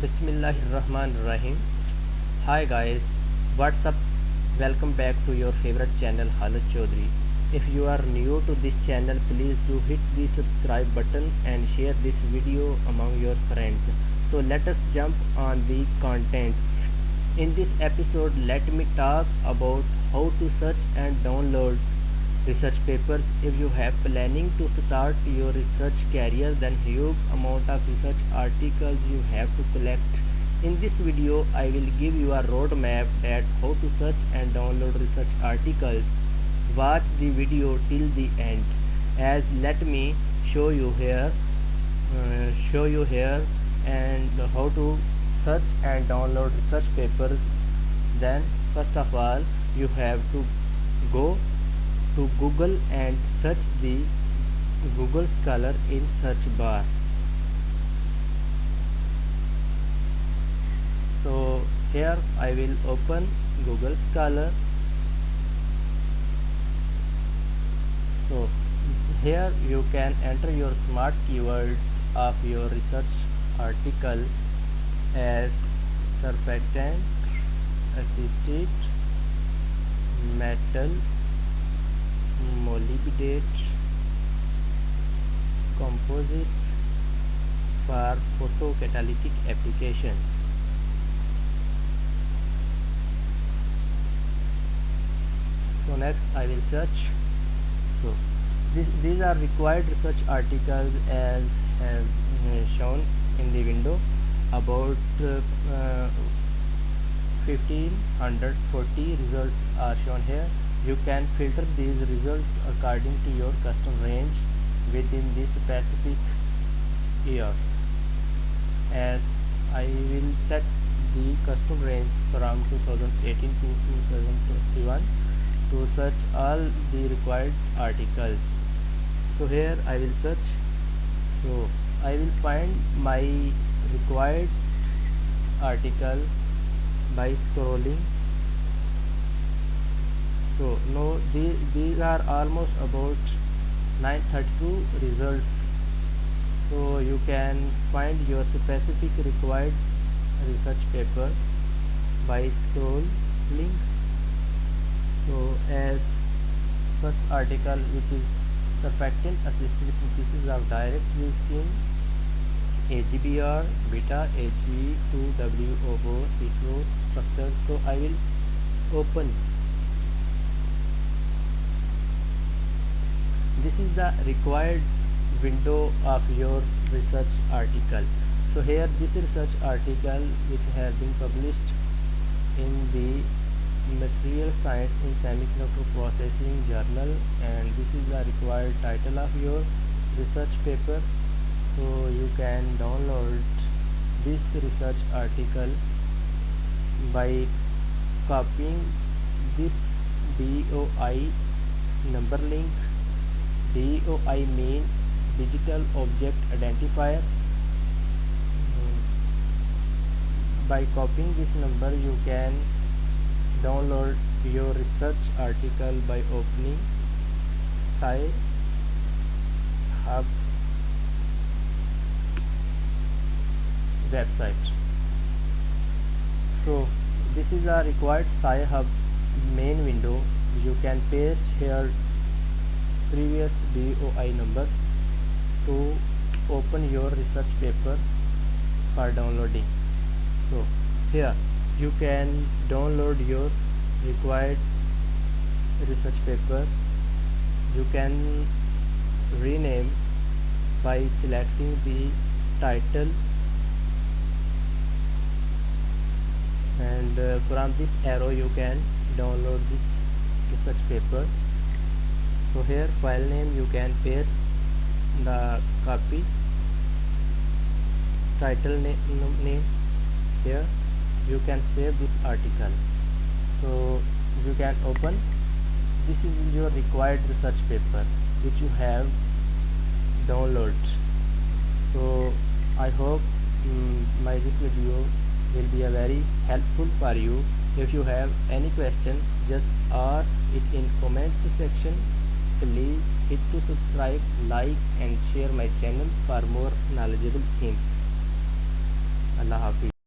Bismillahirrahmanirrahim. Hi guys, what's up? Welcome back to your favorite channel Khalid Chaudhary. If you are new to this channel, please do hit the subscribe button and share this video among your friends. So let us jump on the contents. In this episode, let me talk about how to search and download research papers. If you have planning to start your research career, then huge amount of research articles you have to collect. In this video I will give you a roadmap that how to search and download research articles. Watch the video till the end, as let me show you here and how to search and download research papers. Then first of all, you have to go to Google and search the Google Scholar in search bar. So here I will open Google Scholar. So here you can enter your smart keywords of your research article as surfactant, acetate, metal, molybdenate, composites for photocatalytic applications. So next I will search. So these are required research articles as have shown in the window. About 1540 results are shown here. You can filter these results according to your custom range within this specific year, as I will set the custom range from 2018 to 2021 to search all the required articles. So here I will search. So I will find my required article by scrolling. So no, these are almost about 932 results. So you can find your specific required research paper by scrolling. So as first article, which is surfactant assisted synthesis of direct skin, AGBR, beta Ag2WO4 hetero structure. So I will open. This is the required window of your research article. So here this research article which has been published in the Material Science in Semiconductor Processing journal, and this is the required title of your research paper. So you can download this research article by copying this DOI number link. DOI mean digital object identifier. By copying this number, you can download your research article by opening Sci-Hub website. So this is a required Sci-Hub main window. You can paste here previous DOI number to open your research paper for downloading. So here you can download your required research paper. You can rename by selecting the title, and from this arrow you can download this research paper. So here file name, you can paste the copy title name. Here you can save this article. So you can open. This is your required research paper which you have downloaded. So I hope this video will be a very helpful for you. If you have any question, just ask it in comments section. Please hit to subscribe, like and share my channel for more knowledgeable things. Allah Hafiz.